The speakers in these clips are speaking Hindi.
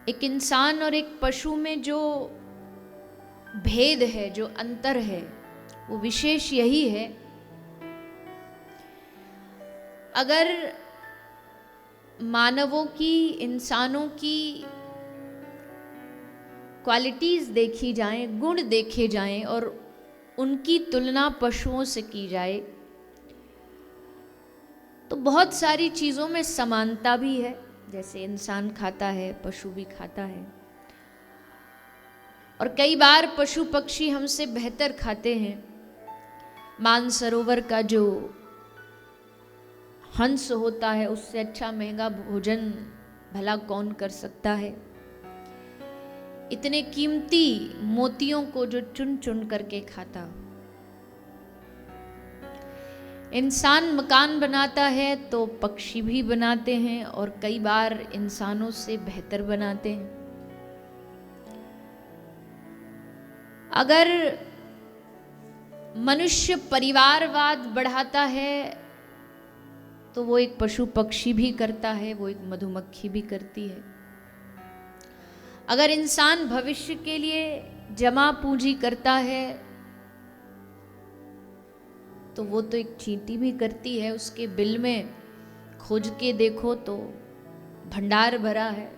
एक इंसान और एक पशु में जो भेद है, जो अंतर है, वो विशेष यही है, अगर मानवों की, इंसानों की क्वालिटीज देखी जाएं, गुण देखे जाएं और उनकी तुलना पशुओं से की जाए तो बहुत सारी चीज़ों में समानता भी है। जैसे इंसान खाता है, पशु भी खाता है, और कई बार पशु पक्षी हमसे बेहतर खाते हैं। मानसरोवर का जो हंस होता है, उससे अच्छा महंगा भोजन भला कौन कर सकता है। इतने कीमती मोतियों को जो चुन चुन करके खाता। इंसान मकान बनाता है तो पक्षी भी बनाते हैं, और कई बार इंसानों से बेहतर बनाते हैं। अगर मनुष्य परिवारवाद बढ़ाता है तो वो एक पशु पक्षी भी करता है, वो एक मधुमक्खी भी करती है। अगर इंसान भविष्य के लिए जमा पूंजी करता है तो वो तो एक चींटी भी करती है। उसके बिल में खोज के देखो तो भंडार भरा है।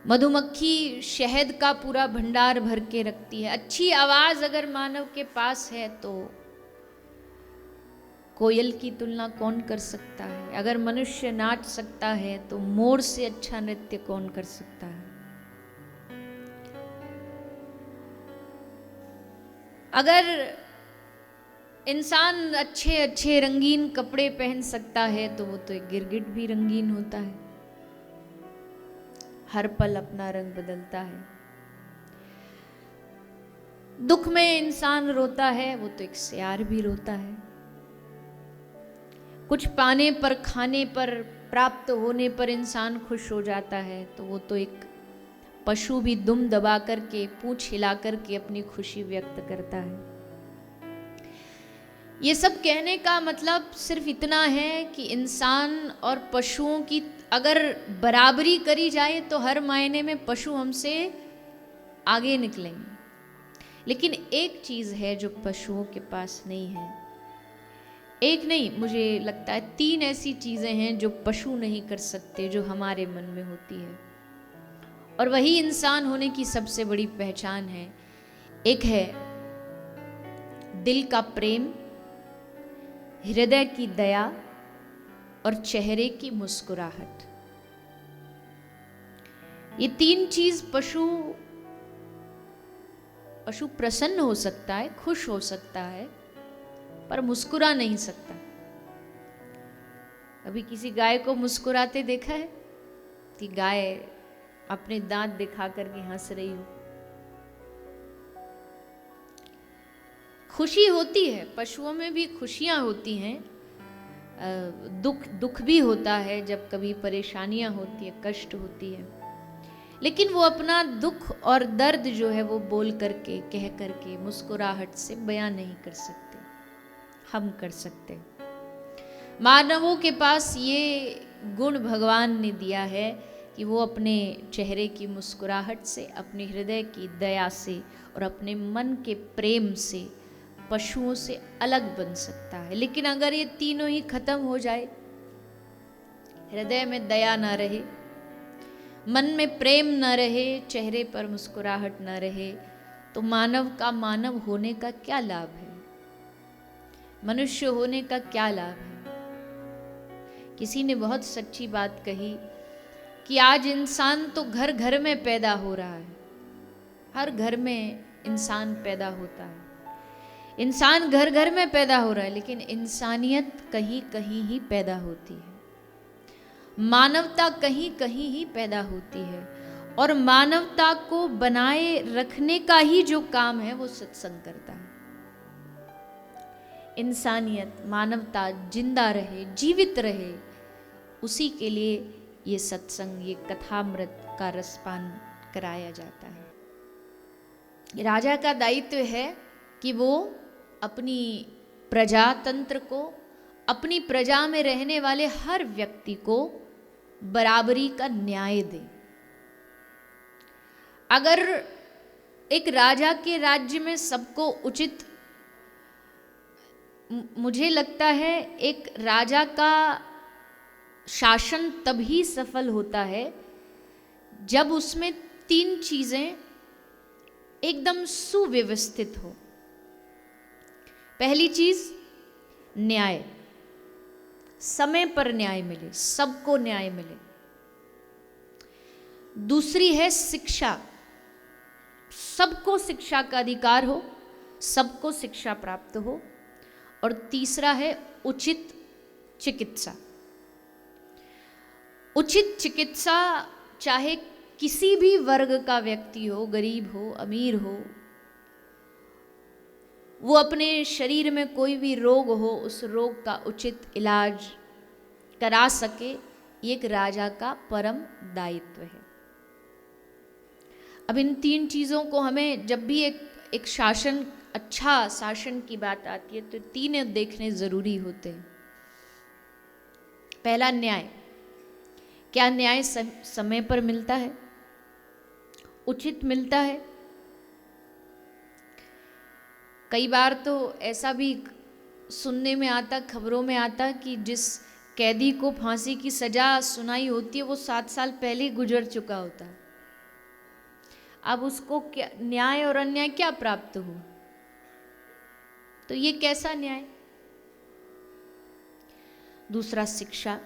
मधुमक्खी शहद का पूरा भंडार भर के रखती है। अच्छी आवाज अगर मानव के पास है तो कोयल की तुलना कौन कर सकता है। अगर मनुष्य नाच सकता है तो मोर से अच्छा नृत्य कौन कर सकता है। अगर इंसान अच्छे अच्छे रंगीन कपड़े पहन सकता है तो वो तो एक गिरगिट भी रंगीन होता है, हर पल अपना रंग बदलता है। दुख में इंसान रोता है, वो तो एक सियार भी रोता है। कुछ पाने पर, खाने पर, प्राप्त होने पर इंसान खुश हो जाता है तो वो तो एक पशु भी दुम दबा करके, पूंछ हिला करके अपनी खुशी व्यक्त करता है। ये सब कहने का मतलब सिर्फ इतना है कि इंसान और पशुओं की अगर बराबरी करी जाए तो हर मायने में पशु हमसे आगे निकलेंगे। लेकिन एक चीज़ है जो पशुओं के पास नहीं है। एक नहीं, मुझे लगता है 3 ऐसी चीज़ें हैं जो पशु नहीं कर सकते, जो हमारे मन में होती है, और वही इंसान होने की सबसे बड़ी पहचान है। एक है दिल का प्रेम, हृदय की दया और चेहरे की मुस्कुराहट। ये 3 चीज पशु प्रसन्न हो सकता है, खुश हो सकता है, पर मुस्कुरा नहीं सकता। कभी किसी गाय को मुस्कुराते देखा है कि गाय अपने दांत दिखा करके हंस रही हो? खुशी होती है, पशुओं में भी खुशियां होती हैं, दुख भी होता है, जब कभी परेशानियां होती है, कष्ट होती है, लेकिन वो अपना दुख और दर्द जो है वो बोल करके, कह करके, मुस्कुराहट से बयां नहीं कर सकते। हम कर सकते। मानवों के पास ये गुण भगवान ने दिया है कि वो अपने चेहरे की मुस्कुराहट से, अपने हृदय की दया से और अपने मन के प्रेम से पशुओं से अलग बन सकता है। लेकिन अगर ये तीनों ही खत्म हो जाए, हृदय में दया ना रहे, मन में प्रेम न रहे, चेहरे पर मुस्कुराहट न रहे, तो मानव का मानव होने का क्या लाभ है? मनुष्य होने का क्या लाभ है? किसी ने बहुत सच्ची बात कही कि आज इंसान तो घर घर में पैदा हो रहा है। हर घर में इंसान पैदा होता है, इंसान घर घर में पैदा हो रहा है, लेकिन इंसानियत कहीं कहीं ही पैदा होती है, मानवता कहीं कहीं ही पैदा होती है। और मानवता को बनाए रखने का ही जो काम है वो सत्संग करता है। इंसानियत, मानवता जिंदा रहे, जीवित रहे, उसी के लिए ये सत्संग, ये कथामृत का रसपान कराया जाता है। राजा का दायित्व है कि वो अपनी प्रजातंत्र को, अपनी प्रजा में रहने वाले हर व्यक्ति को बराबरी का न्याय दे। अगर एक राजा के राज्य में सबको उचित, मुझे लगता है एक राजा का शासन तभी सफल होता है जब उसमें 3 चीजें एकदम सुव्यवस्थित हो। पहली चीज न्याय, समय पर न्याय मिले, सबको न्याय मिले। दूसरी है शिक्षा, सबको शिक्षा का अधिकार हो, सबको शिक्षा प्राप्त हो। और तीसरा है उचित चिकित्सा। उचित चिकित्सा चाहे किसी भी वर्ग का व्यक्ति हो, गरीब हो, अमीर हो, वो अपने शरीर में कोई भी रोग हो, उस रोग का उचित इलाज करा सके, ये एक राजा का परम दायित्व है। अब इन 3 चीज़ों को हमें, जब भी एक शासन, अच्छा शासन की बात आती है, तो 3 देखने ज़रूरी होते हैं। पहला न्याय, क्या न्याय समय पर मिलता है, उचित मिलता है। कई बार तो ऐसा भी सुनने में आता, खबरों में आता कि जिस कैदी को फांसी की सजा सुनाई होती है वो 7 साल पहले ही गुजर चुका होता है। अब उसको क्या न्याय और अन्याय क्या प्राप्त हो? तो ये कैसा न्याय? दूसरा शिक्षा,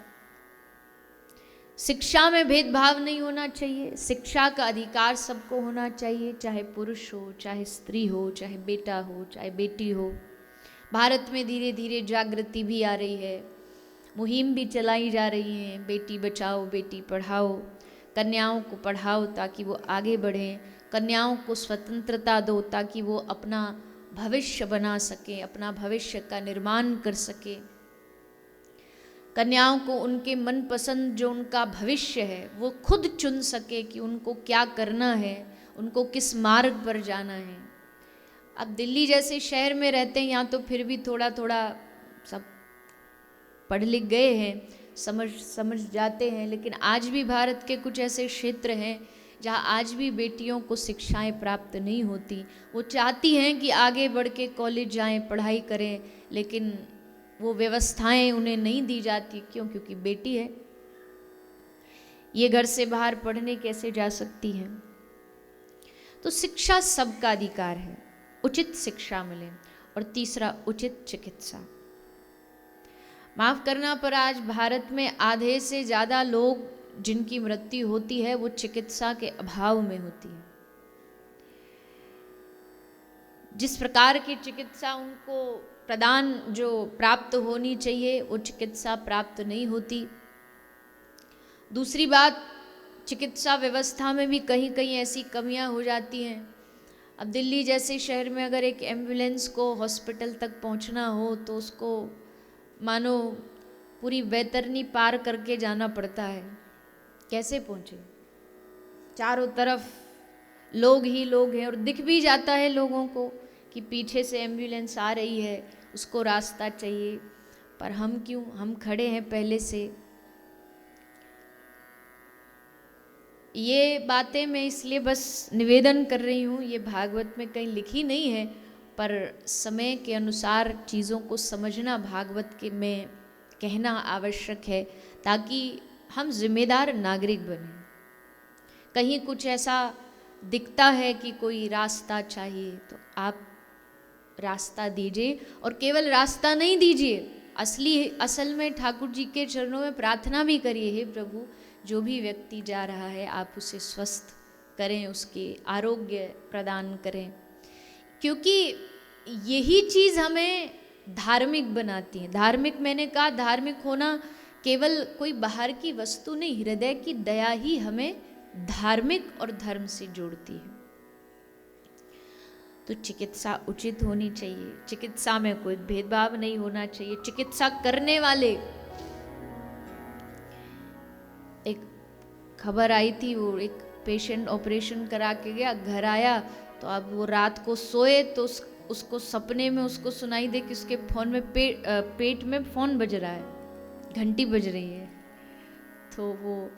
शिक्षा में भेदभाव नहीं होना चाहिए, शिक्षा का अधिकार सबको होना चाहिए, चाहे पुरुष हो, चाहे स्त्री हो, चाहे बेटा हो, चाहे बेटी हो। भारत में धीरे धीरे जागृति भी आ रही है, मुहिम भी चलाई जा रही हैं, बेटी बचाओ बेटी पढ़ाओ, कन्याओं को पढ़ाओ ताकि वो आगे बढ़ें, कन्याओं को स्वतंत्रता दो ताकि वो अपना भविष्य बना सकें, अपना भविष्य का निर्माण कर सकें। कन्याओं को उनके मनपसंद जो उनका भविष्य है वो खुद चुन सके कि उनको क्या करना है, उनको किस मार्ग पर जाना है। अब दिल्ली जैसे शहर में रहते हैं, यहाँ तो फिर भी थोड़ा थोड़ा सब पढ़ लिख गए हैं, समझ जाते हैं, लेकिन आज भी भारत के कुछ ऐसे क्षेत्र हैं जहाँ आज भी बेटियों को शिक्षाएं प्राप्त नहीं होती। वो चाहती हैं कि आगे बढ़ के कॉलेज जाएं, पढ़ाई करें, लेकिन वो व्यवस्थाएं उन्हें नहीं दी जाती। क्यों? क्योंकि बेटी है, ये घर से बाहर पढ़ने कैसे जा सकती हैं। तो शिक्षा सबका अधिकार है, उचित शिक्षा मिले। और तीसरा उचित चिकित्सा। माफ करना पर आज भारत में आधे से ज़्यादा लोग जिनकी मृत्यु होती है वो चिकित्सा के अभाव में होती है। जिस प्रकार की चिकित्सा उनको प्रदान जो प्राप्त होनी चाहिए वो चिकित्सा प्राप्त नहीं होती। दूसरी बात, चिकित्सा व्यवस्था में भी कहीं कहीं ऐसी कमियां हो जाती हैं। अब दिल्ली जैसे शहर में अगर एक एम्बुलेंस को हॉस्पिटल तक पहुंचना हो तो उसको मानो पूरी बैतरनी पार करके जाना पड़ता है। कैसे पहुंचे? चारों तरफ लोग ही लोग हैं और दिख भी जाता है लोगों को कि पीछे से एम्बुलेंस आ रही है, उसको रास्ता चाहिए, पर हम क्यों, हम खड़े हैं पहले से। ये बातें मैं इसलिए बस निवेदन कर रही हूँ, ये भागवत में कहीं लिखी नहीं है, पर समय के अनुसार चीज़ों को समझना भागवत के में कहना आवश्यक है ताकि हम जिम्मेदार नागरिक बने। कहीं कुछ ऐसा दिखता है कि कोई रास्ता चाहिए तो आप रास्ता दीजिए, और केवल रास्ता नहीं दीजिए, असल में ठाकुर जी के चरणों में प्रार्थना भी करिए, हे प्रभु जो भी व्यक्ति जा रहा है आप उसे स्वस्थ करें, उसके आरोग्य प्रदान करें, क्योंकि यही चीज़ हमें धार्मिक बनाती है। धार्मिक मैंने कहा, धार्मिक होना केवल कोई बाहर की वस्तु नहीं, हृदय की दया ही हमें धार्मिक और धर्म से जोड़ती है। तो चिकित्सा उचित होनी चाहिए, चिकित्सा में कोई भेदभाव नहीं होना चाहिए। चिकित्सा करने वाले, एक खबर आई थी, वो एक पेशेंट ऑपरेशन करा के गया, घर आया तो अब वो रात को सोए तो उसको सपने में उसको सुनाई दे कि उसके फोन में पेट में फोन बज रहा है, घंटी बज रही है। तो वो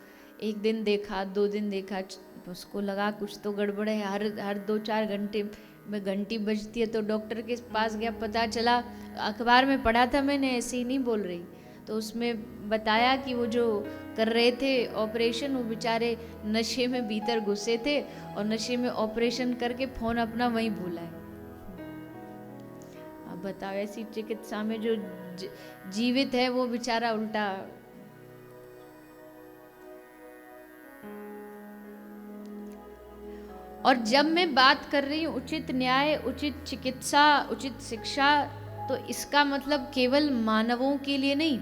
1 दिन देखा, 2 दिन देखा, अब उसको लगा कुछ तो गड़बड़ है, हर 2-4 घंटे में घंटी बजती है। तो डॉक्टर के पास गया, पता चला, अखबार में पढ़ा था मैंने, ऐसे ही नहीं बोल रही, तो उसमें बताया कि वो जो कर रहे थे ऑपरेशन, वो बेचारे नशे में भीतर घुसे थे और नशे में ऑपरेशन करके फोन अपना वहीं भूला है। अब बताओ, ऐसी चिकित्सा में जो जीवित है वो बेचारा उल्टा। और जब मैं बात कर रही हूँ उचित न्याय, उचित चिकित्सा, उचित शिक्षा, तो इसका मतलब केवल मानवों के लिए नहीं।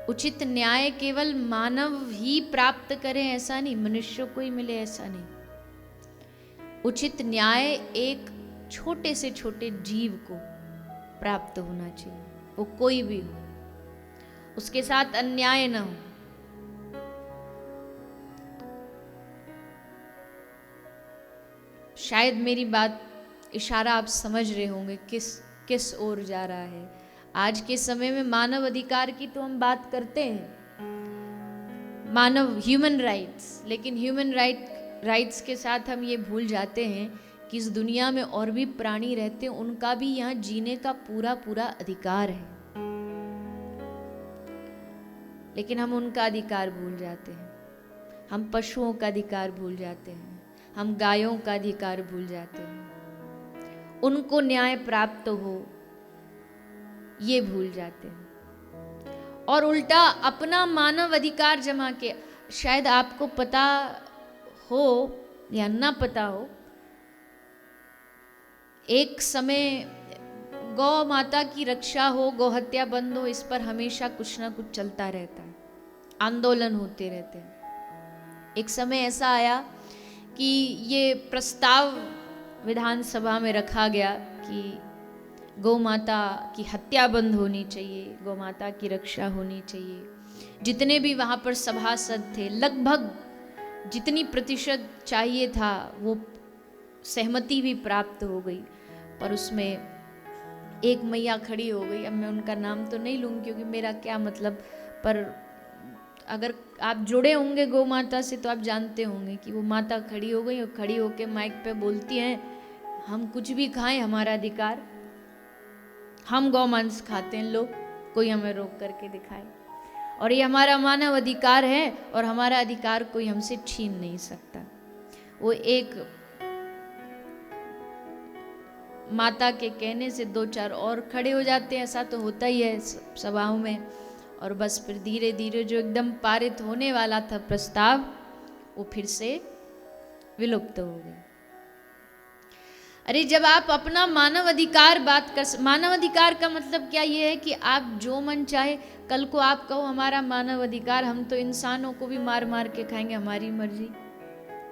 उचित न्याय केवल मानव ही प्राप्त करें ऐसा नहीं, मनुष्य को ही मिले ऐसा नहीं। उचित न्याय एक छोटे से छोटे जीव को प्राप्त होना चाहिए, वो कोई भी हो, उसके साथ अन्याय ना हो। शायद मेरी बात, इशारा आप समझ रहे होंगे किस ओर जा रहा है। आज के समय में मानव अधिकार की तो हम बात करते हैं, मानव ह्यूमन राइट्स, लेकिन ह्यूमन राइट्स के साथ हम ये भूल जाते हैं कि इस दुनिया में और भी प्राणी रहते हैं, उनका भी यहाँ जीने का पूरा अधिकार है, लेकिन हम उनका अधिकार भूल जाते हैं। हम पशुओं का अधिकार भूल जाते हैं, हम गायों का अधिकार भूल जाते हैं, उनको न्याय प्राप्त हो ये भूल जाते हैं, और उल्टा अपना मानव अधिकार जमा के। शायद आपको पता हो या ना पता हो, एक समय गौ माता की रक्षा हो, गौ हत्या बंद हो, इस पर हमेशा कुछ ना कुछ चलता रहता है, आंदोलन होते रहते हैं। एक समय ऐसा आया कि ये प्रस्ताव विधानसभा में रखा गया कि गौ माता की हत्या बंद होनी चाहिए, गौ माता की रक्षा होनी चाहिए। जितने भी वहाँ पर सभासद थे, लगभग जितनी प्रतिशत चाहिए था वो सहमति भी प्राप्त हो गई, पर उसमें एक मैया खड़ी हो गई। अब मैं उनका नाम तो नहीं लूँगी क्योंकि मेरा क्या मतलब, पर अगर आप जुड़े होंगे गौ माता से तो आप जानते होंगे कि वो माता खड़ी हो गई और खड़ी होके माइक पे बोलती हैं, हम कुछ भी खाएं हमारा अधिकार, हम गौ मांस खाते हैं, लोग कोई हमें रोक करके दिखाए, और ये हमारा मानव अधिकार है और हमारा अधिकार कोई हमसे छीन नहीं सकता। वो एक माता के कहने से 2-4 और खड़े हो जाते हैं, ऐसा तो होता ही है सभाओं में, और बस फिर धीरे धीरे जो एकदम पारित होने वाला था प्रस्ताव, वो फिर से विलुप्त हो गया। अरे जब आप अपना मानव अधिकार मानव अधिकार का मतलब क्या ये है कि आप जो मन चाहे, कल को आप कहो हमारा मानव अधिकार, हम तो इंसानों को भी मार मार के खाएंगे, हमारी मर्जी,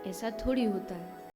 ऐसा थोड़ी होता है।